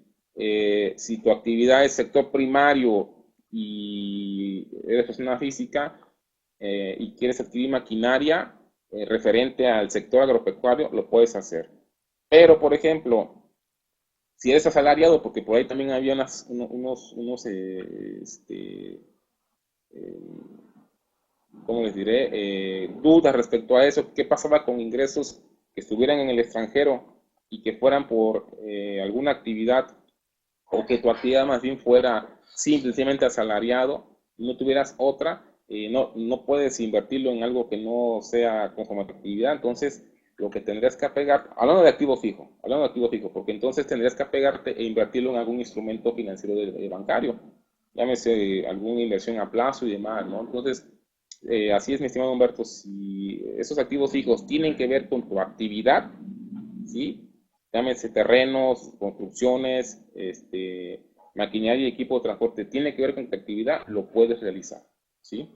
S1: Si tu actividad es sector primario y eres persona física y quieres adquirir maquinaria referente al sector agropecuario, lo puedes hacer. Pero, por ejemplo, si eres asalariado, porque por ahí también había unos eh, ¿cómo les diré? Dudas respecto a eso. ¿Qué pasaba con ingresos que estuvieran en el extranjero y que fueran por alguna actividad o que tu actividad más bien fuera simplemente asalariado y no tuvieras otra? No puedes invertirlo en algo que no sea conforme a tu actividad, entonces lo que tendrías que apegar, hablando de activo fijo, porque entonces tendrías que apegarte e invertirlo en algún instrumento financiero bancario, llámese alguna inversión a plazo y demás, ¿no? Entonces, así es, mi estimado Humberto, si esos activos fijos tienen que ver con tu actividad, ¿sí? Llámese terrenos, construcciones, maquinaria y equipo de transporte, tiene que ver con tu actividad, lo puedes realizar, ¿sí?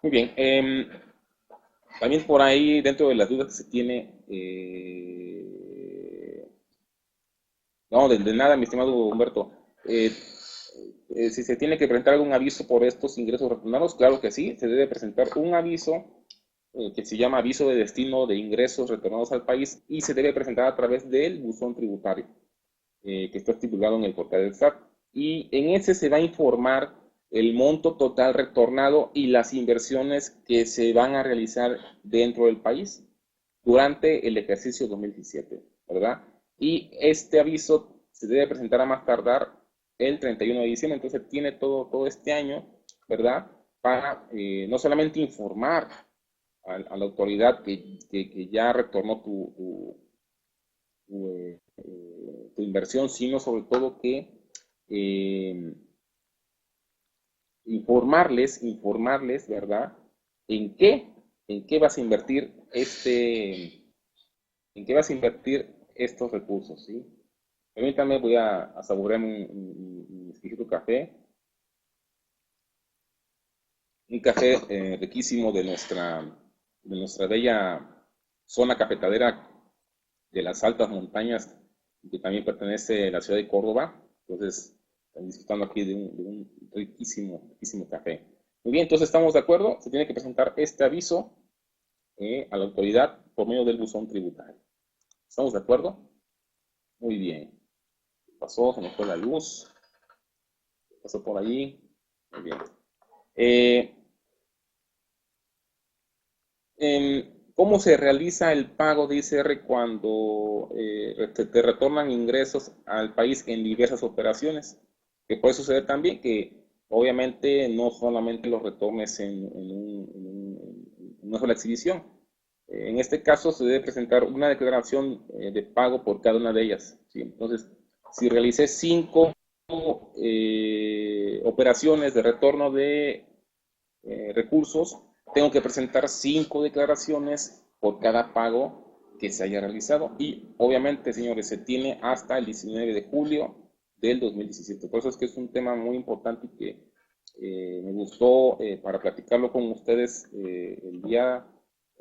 S1: Muy bien. También por ahí, dentro de las dudas que se tiene, no, de nada, mi estimado Humberto. Si se tiene que presentar algún aviso por estos ingresos retornados, claro que sí, se debe presentar un aviso que se llama aviso de destino de ingresos retornados al país y se debe presentar a través del buzón tributario que está estipulado en el portal del SAT. Y en ese se va a informar el monto total retornado y las inversiones que se van a realizar dentro del país durante el ejercicio 2017, ¿verdad? Y este aviso se debe presentar a más tardar el 31 de diciembre, entonces tiene todo este año, ¿verdad? Para no solamente informar a la autoridad que ya retornó tu inversión, sino sobre todo que eh, informarles, ¿verdad? ¿En qué? ¿En qué vas a invertir en qué vas a invertir estos recursos, ¿sí? Permítame, voy a saborear un exquisito café, un café riquísimo de nuestra bella zona cafetalera de las altas montañas, que también pertenece a la ciudad de Córdoba. Entonces, están disfrutando aquí de un riquísimo café. Muy bien, entonces estamos de acuerdo, se tiene que presentar este aviso a la autoridad por medio del buzón tributario. ¿Estamos de acuerdo? Muy bien. Pasó, se nos fue la luz, pasó por allí. Muy bien. Eh, ¿Cómo se realiza el pago de ICR cuando te retornan ingresos al país en diversas operaciones? Que puede suceder también que obviamente no solamente los retornes en una sola exhibición. En este caso se debe presentar una declaración de pago por cada una de ellas, ¿sí? Entonces, si realicé 5 operaciones de retorno de recursos, tengo que presentar 5 declaraciones por cada pago que se haya realizado y obviamente, señores, se tiene hasta el 19 de julio del 2017. Por eso es que es un tema muy importante y que me gustó para platicarlo con ustedes el día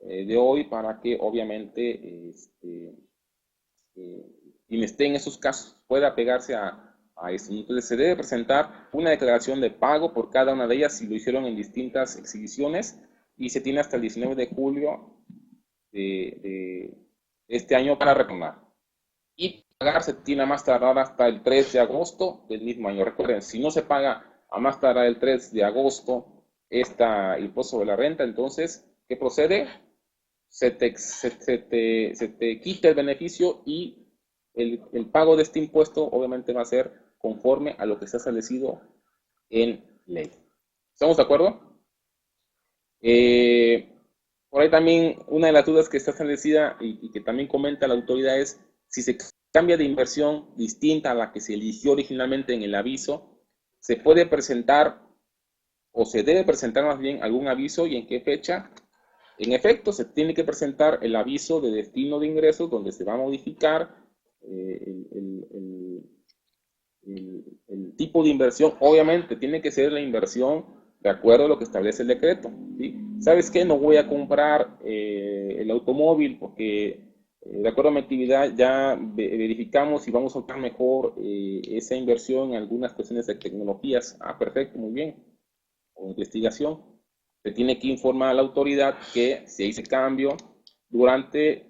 S1: de hoy para que obviamente quien esté en esos casos pueda pegarse a esto. Entonces se debe presentar una declaración de pago por cada una de ellas si lo hicieron en distintas exhibiciones y se tiene hasta el 19 de julio de este año para retornar. Y pagar se tiene a más tardar hasta el 3 de agosto del mismo año. Recuerden, si no se paga a más tardar el 3 de agosto esta impuesto sobre la renta, entonces, ¿qué procede? Se te quita el beneficio y el pago de este impuesto obviamente va a ser conforme a lo que está establecido en ley. ¿Estamos de acuerdo? Por ahí también una de las dudas que está establecida y que también comenta la autoridad es si se cambia de inversión distinta a la que se eligió originalmente en el aviso, se puede presentar o se debe presentar más bien algún aviso y en qué fecha. En efecto, se tiene que presentar el aviso de destino de ingresos donde se va a modificar el tipo de inversión. Obviamente tiene que ser la inversión de acuerdo a lo que establece el decreto, ¿sí? ¿Sabes qué? No voy a comprar el automóvil porque de acuerdo a mi actividad ya verificamos y vamos a usar mejor esa inversión en algunas cuestiones de tecnologías. Ah, perfecto, muy bien. O investigación. Se tiene que informar a la autoridad que se hizo cambio durante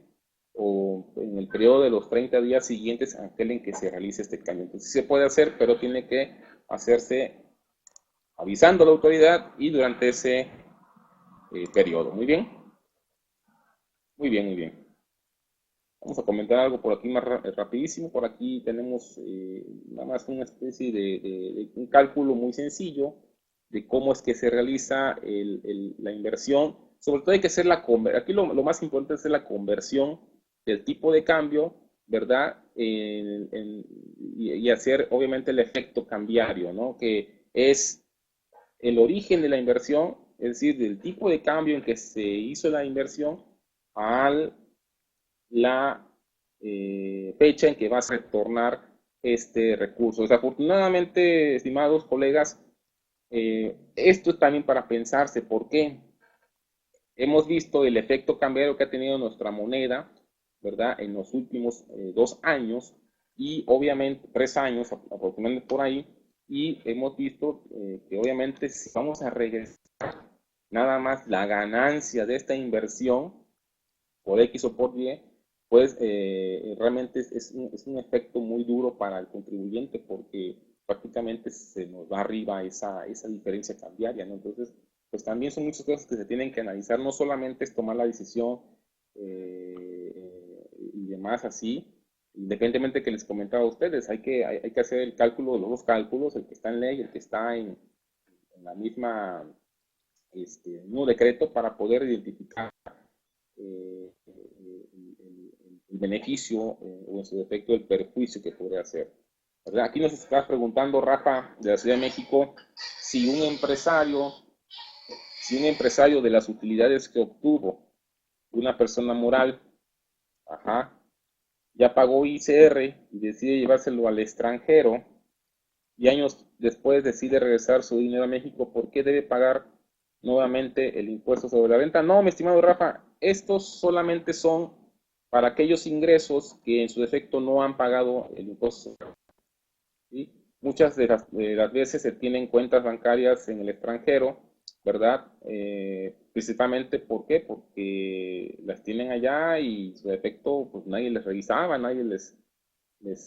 S1: o en el periodo de los 30 días siguientes a aquel en que se realice este cambio. Entonces sí se puede hacer, pero tiene que hacerse avisando a la autoridad y durante ese periodo. Muy bien, muy bien, muy bien. Vamos a comentar algo por aquí más rapidísimo. Por aquí tenemos nada más una especie de un cálculo muy sencillo de cómo es que se realiza la inversión. Sobre todo hay que hacer aquí lo más importante es hacer la conversión del tipo de cambio, ¿verdad? Y hacer obviamente el efecto cambiario, ¿no? Que es el origen de la inversión, es decir, del tipo de cambio en que se hizo la inversión al la fecha en que vas a retornar este recurso. Desafortunadamente, estimados colegas, esto es también para pensarse por qué. Hemos visto el efecto cambiario que ha tenido nuestra moneda, ¿verdad? En los últimos 2 años y obviamente 3 años aproximadamente por ahí. Y hemos visto que obviamente si vamos a regresar nada más la ganancia de esta inversión por X o por Y, pues realmente es un efecto muy duro para el contribuyente porque prácticamente se nos va arriba esa diferencia cambiaria, ¿no? Entonces, pues también son muchas cosas que se tienen que analizar, no solamente es tomar la decisión y demás así, independientemente que les comentaba a ustedes, hay que hacer el cálculo, los dos cálculos, el que está en ley, el que está en la misma, mismo decreto para poder identificar el beneficio o en su defecto el perjuicio que podría hacer. ¿Verdad? Aquí nos está preguntando Rafa de la Ciudad de México si un empresario de las utilidades que obtuvo una persona moral, ajá, ya pagó ICR y decide llevárselo al extranjero y años después decide regresar su dinero a México, ¿por qué debe pagar nuevamente el impuesto sobre la renta? No, mi estimado Rafa, estos solamente son para aquellos ingresos que en su defecto no han pagado el impuesto. ¿Sí? Muchas de las veces se tienen cuentas bancarias en el extranjero, ¿verdad? Principalmente, ¿por qué? Porque las tienen allá y en su defecto pues nadie les revisaba, nadie en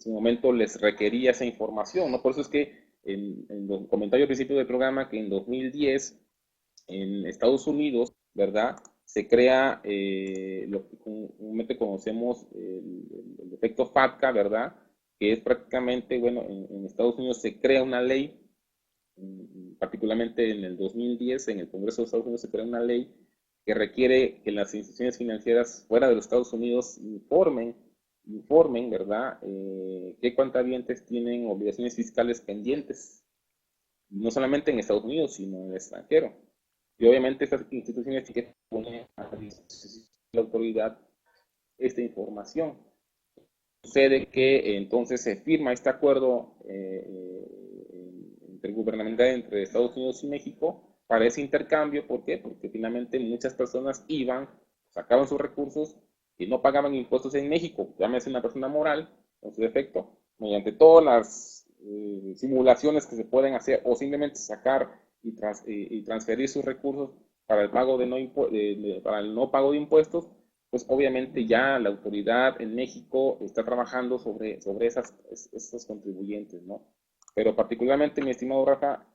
S1: su momento les requería esa información, ¿no? Por eso es que en los comentarios al principio del programa que en 2010 en Estados Unidos, ¿verdad? Se crea lo que comúnmente conocemos el efecto FATCA, ¿verdad? Que es prácticamente, bueno, en Estados Unidos se crea una ley, particularmente en el 2010, en el Congreso de Estados Unidos se crea una ley que requiere que las instituciones financieras fuera de los Estados Unidos informen, ¿verdad? Qué cuentavientes tienen obligaciones fiscales pendientes, no solamente en Estados Unidos, sino en el extranjero. Y obviamente estas instituciones tienen que poner a la disposición de la autoridad esta información. Sucede que entonces se firma este acuerdo intergubernamental entre Estados Unidos y México para ese intercambio. ¿Por qué? Porque finalmente muchas personas iban, sacaban sus recursos y no pagaban impuestos en México, llámese una persona moral, en su defecto, mediante todas las simulaciones que se pueden hacer o simplemente sacar y transferir sus recursos para el pago para el no pago de impuestos, pues obviamente ya la autoridad en México está trabajando sobre esos contribuyentes, ¿no? Pero particularmente, mi estimado Rafa,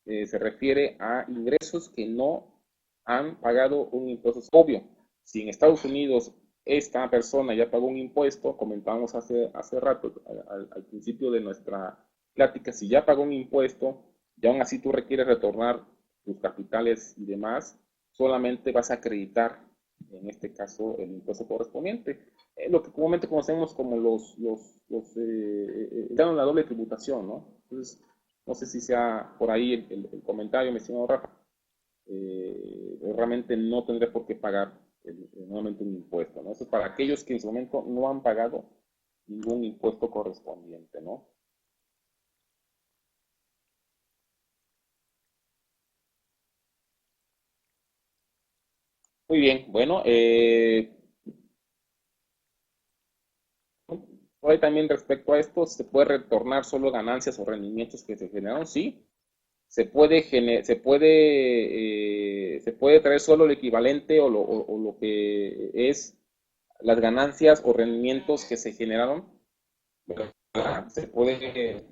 S1: se refiere a ingresos que no han pagado un impuesto. Obvio, si en Estados Unidos esta persona ya pagó un impuesto, comentábamos hace rato, al principio de nuestra plática, si ya pagó un impuesto y aún así tú requieres retornar tus capitales y demás, solamente vas a acreditar, en este caso, el impuesto correspondiente. Lo que comúnmente conocemos como la doble tributación, ¿no? Entonces, no sé si sea por ahí el comentario, mi estimado Rafa. Realmente no tendré por qué pagar nuevamente un impuesto, ¿no? Eso es para aquellos que en su momento no han pagado ningún impuesto correspondiente, ¿no? Muy bien, bueno, por ahí también respecto a esto, ¿se puede retornar solo ganancias o rendimientos que se generaron? Sí, se puede traer solo el equivalente o lo que es las ganancias o rendimientos que se generaron, ¿verdad? Se puede,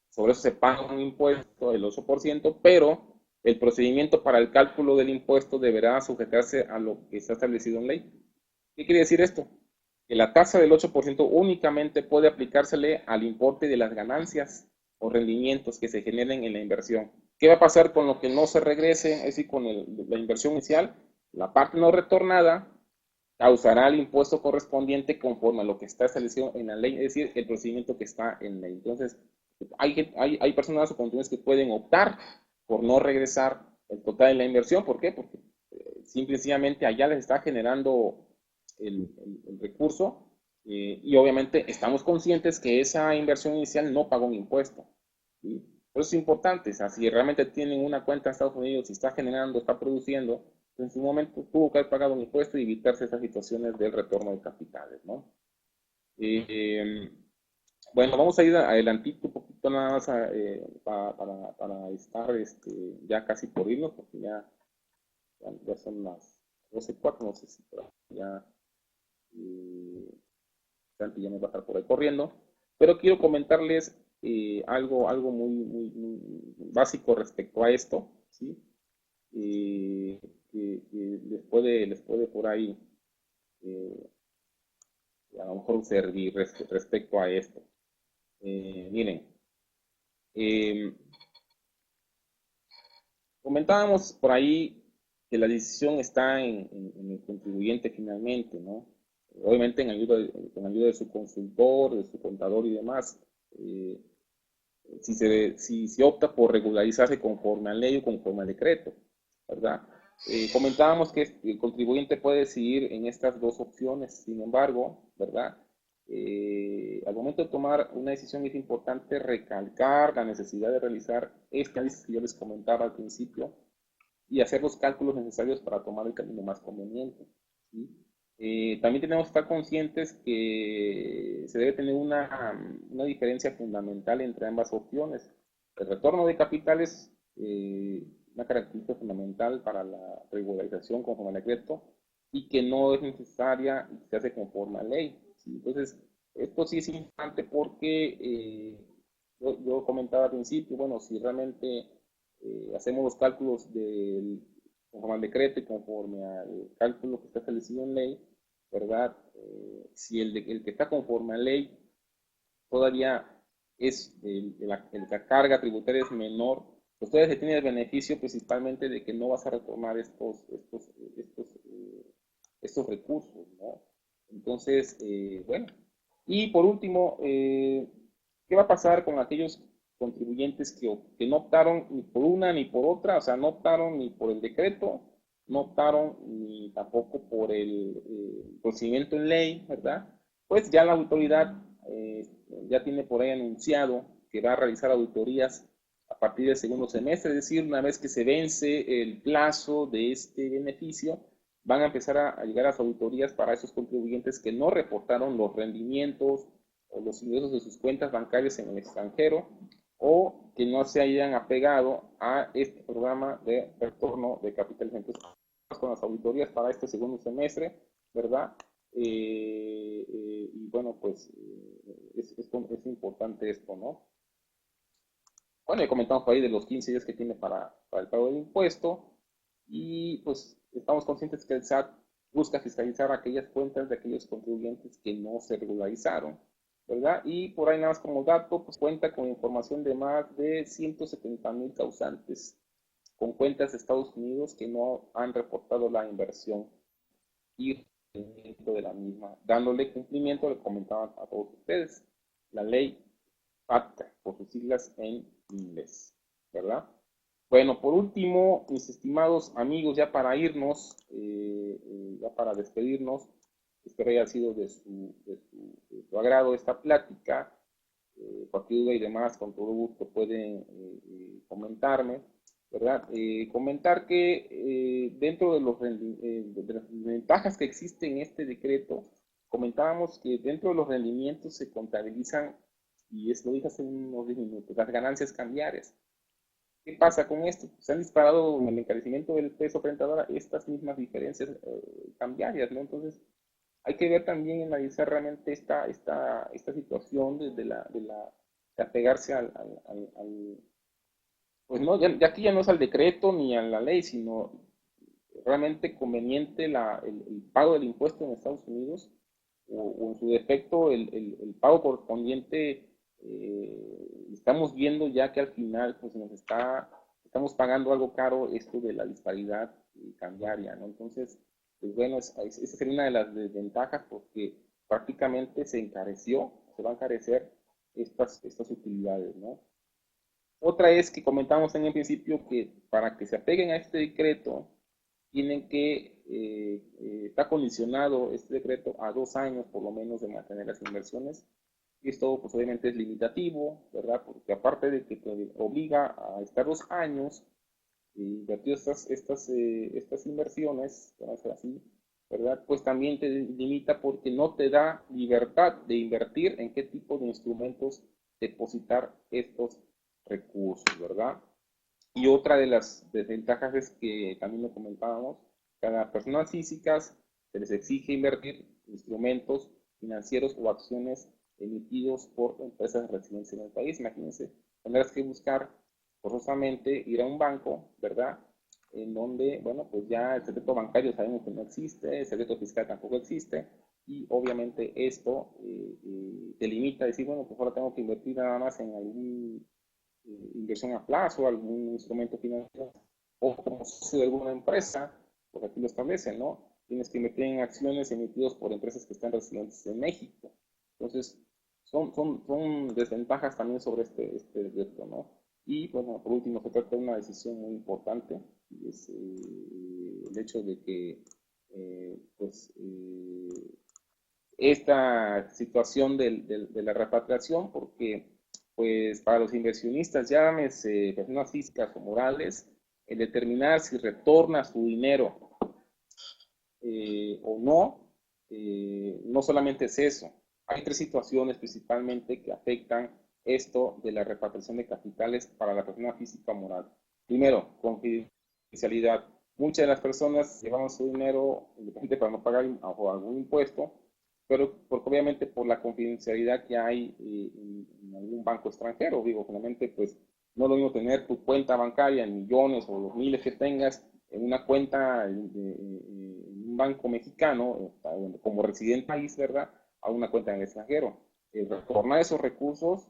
S1: sobre eso se paga un impuesto del 8%, pero el procedimiento para el cálculo del impuesto deberá sujetarse a lo que está establecido en ley. ¿Qué quiere decir esto? Que la tasa del 8% únicamente puede aplicársele al importe de las ganancias o rendimientos que se generen en la inversión. ¿Qué va a pasar con lo que no se regrese? Es decir, con la inversión inicial, la parte no retornada causará el impuesto correspondiente conforme a lo que está establecido en la ley, es decir, el procedimiento que está en ley. Entonces, hay personas o contribuyentes que pueden optar por no regresar el total de la inversión. ¿Por qué? Porque simple y sencillamente allá les está generando el recurso, y obviamente estamos conscientes que esa inversión inicial no pagó un impuesto, ¿sí? Por eso es importante, o sea, si realmente tienen una cuenta en Estados Unidos, si está generando, está produciendo, en su momento tuvo que haber pagado un impuesto y evitarse esas situaciones del retorno de capitales, ¿no? Eh, bueno, vamos a ir adelantito un poquito nada más para estar ya casi por irnos, porque ya son las 12:04, no sé si por ahí ya, Santi ya me va a estar por ahí corriendo, pero quiero comentarles algo muy básico respecto a esto, ¿sí? Que les puede por ahí eh, a lo mejor servir respecto a esto. Miren, eh, comentábamos por ahí que la decisión está en el contribuyente finalmente, ¿no? Obviamente con ayuda de su consultor, de su contador y demás. eh, si se opta por regularizarse conforme a ley o conforme al decreto, ¿verdad? Comentábamos que el contribuyente puede decidir en estas dos opciones. Sin embargo, ¿verdad? Al momento de tomar una decisión es importante recalcar la necesidad de realizar este análisis que yo les comentaba al principio y hacer los cálculos necesarios para tomar el camino más conveniente, ¿sí? También tenemos que estar conscientes que se debe tener una diferencia fundamental entre ambas opciones. El retorno de capitales, una característica fundamental para la regularización conforme al decreto, y que no es necesaria y se hace conforme a ley, ¿sí? Entonces, esto sí es importante porque yo comentaba al principio, bueno, si realmente hacemos los cálculos conforme al decreto y conforme al cálculo que está establecido en ley, ¿verdad? Si el que está conforme a ley todavía la carga tributaria es menor, pues todavía se tiene el beneficio principalmente de que no vas a retomar estos recursos, ¿no? Entonces, bueno. Y por último, ¿qué va a pasar con aquellos contribuyentes que no optaron ni por una ni por otra? O sea, no optaron ni por el decreto, no optaron ni tampoco por el procedimiento en ley, ¿verdad? Pues ya la autoridad ya tiene por ahí anunciado que va a realizar auditorías a partir del segundo semestre, es decir, una vez que se vence el plazo de este beneficio, van a empezar a llegar las auditorías para esos contribuyentes que no reportaron los rendimientos o los ingresos de sus cuentas bancarias en el extranjero, o que no se hayan apegado a este programa de retorno de capitales. Entonces, con las auditorías para este segundo semestre, ¿verdad? Y bueno, pues es importante esto, ¿no? Bueno, ya comentamos por ahí de los 15 días que tiene para el pago del impuesto, y pues estamos conscientes que el SAT busca fiscalizar aquellas cuentas de aquellos contribuyentes que no se regularizaron, ¿verdad? Y por ahí nada más como dato, pues cuenta con información de más de 170,000 causantes con cuentas de Estados Unidos que no han reportado la inversión y cumplimiento de la misma, dándole cumplimiento, le comentaban a todos ustedes, la ley FATCA, por sus siglas en inglés, ¿verdad? Bueno, por último, mis estimados amigos, ya para irnos, ya para despedirnos, espero haya sido de su agrado esta plática. Cualquier duda y demás, con todo gusto pueden comentarme, ¿verdad? Comentar que dentro de las ventajas que existen en este decreto, comentábamos que dentro de los rendimientos se contabilizan, y es lo dije hace unos 10 minutos, las ganancias cambiarias. ¿Qué pasa con esto? Se han disparado en el encarecimiento del peso frente a dólar estas mismas diferencias cambiarias, ¿no? Entonces, hay que ver también, analizar realmente esta situación de apegarse pues no, ya aquí ya no es al decreto ni a la ley, sino realmente conveniente el pago del impuesto en Estados Unidos, o en su defecto el pago correspondiente. Estamos viendo ya que al final pues estamos pagando algo caro esto de la disparidad cambiaria, ¿no? Entonces, pues bueno, esa sería una de las desventajas, porque prácticamente se va a encarecer estas utilidades, ¿no? Otra es que comentamos en el principio que para que se apeguen a este decreto, tienen que, está condicionado este decreto a 2 años por lo menos de mantener las inversiones. Y esto pues obviamente es limitativo, ¿verdad? Porque aparte de que te obliga a estar 2 años invertir estas inversiones, vamos a ser así, ¿verdad? Pues también te limita porque no te da libertad de invertir en qué tipo de instrumentos depositar estos recursos, ¿verdad? Y otra de las desventajas es que también lo comentábamos, que a las personas físicas se les exige invertir en instrumentos financieros o acciones emitidos por empresas de residencia en el país. Imagínense, tendrás que buscar forzosamente ir a un banco, ¿verdad? En donde, bueno, pues ya el secreto bancario sabemos que no existe, el secreto fiscal tampoco existe, y obviamente esto te limita a decir, bueno, pues ahora tengo que invertir nada más en algún inversión a plazo, algún instrumento financiero, o como socio de alguna empresa, pues aquí lo establecen, ¿no? Tienes que invertir en acciones emitidas por empresas que están residentes en México. Entonces, son desventajas también sobre este decreto, ¿no? Y bueno, por último, se trata de una decisión muy importante, y es el hecho de que, pues, esta situación de la repatriación, porque pues para los inversionistas, llámese personas físicas o morales, el determinar si retorna su dinero o no, no solamente es eso. Hay tres situaciones principalmente que afectan esto de la repatriación de capitales para la persona física o moral. Primero, confidencialidad. Muchas de las personas llevan su dinero independiente para no pagar algún impuesto, pero porque obviamente por la confidencialidad que hay en algún banco extranjero. Digo, finalmente, pues no es lo mismo tener tu cuenta bancaria en millones o los miles que tengas en una cuenta en un banco mexicano, como residente país, ¿verdad? A una cuenta en el extranjero. Retornar esos recursos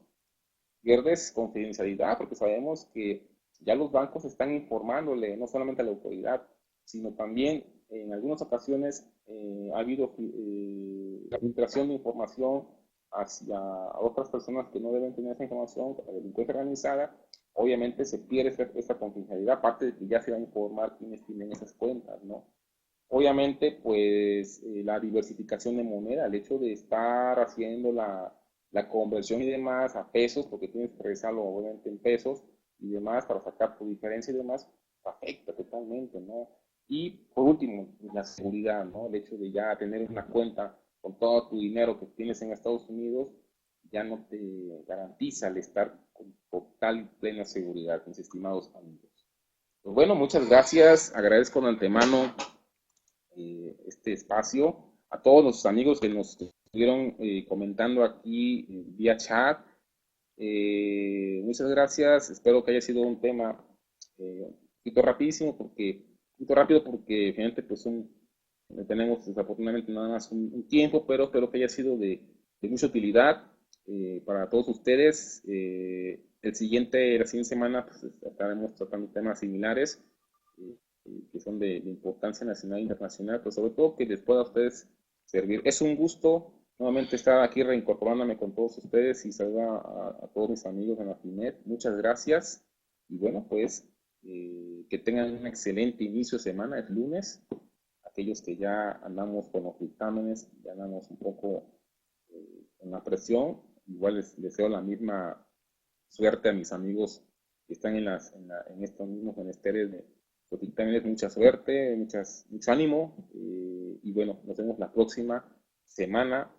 S1: pierdes confidencialidad, porque sabemos que ya los bancos están informándole no solamente a la autoridad, sino también en algunas ocasiones ha habido filtración de información hacia otras personas que no deben tener esa información, la delincuencia organizada. Obviamente se pierde esta confidencialidad, aparte de que ya se va a informar quiénes tienen esas cuentas, ¿no? Obviamente, pues la diversificación de moneda, el hecho de estar haciendo la conversión y demás a pesos, porque tienes que regresarlo obviamente en pesos y demás para sacar tu diferencia y demás, afecta totalmente, ¿no? Y por último, la seguridad, ¿no? El hecho de ya tener una cuenta con todo tu dinero que tienes en Estados Unidos, ya no te garantiza el estar con total y plena seguridad, mis estimados amigos. Pues bueno, muchas gracias. Agradezco de antemano este espacio. A todos los amigos que nos estuvieron comentando aquí vía chat. Muchas gracias. Espero que haya sido un tema un poquito rapidísimo, un poquito rápido, porque finalmente pues tenemos desafortunadamente nada más un tiempo, pero espero que haya sido de mucha utilidad para todos ustedes. La siguiente semana pues, estaremos tratando temas similares que son de importancia nacional e internacional, pero sobre todo que les pueda a ustedes servir. Es un gusto nuevamente estar aquí reincorporándome con todos ustedes y saludar a todos mis amigos en la FINET. Muchas gracias y bueno, pues que tengan un excelente inicio de semana, es lunes. Aquellos que ya andamos con los dictámenes, ya andamos un poco en la presión, igual les deseo la misma suerte a mis amigos que están en estos mismos menesteres de los dictámenes. Mucha suerte, mucho ánimo y bueno, nos vemos la próxima semana,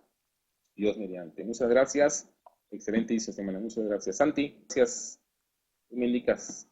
S1: Dios mediante. Muchas gracias, excelente inicio de semana, muchas gracias. Santi, gracias, tú me indicas.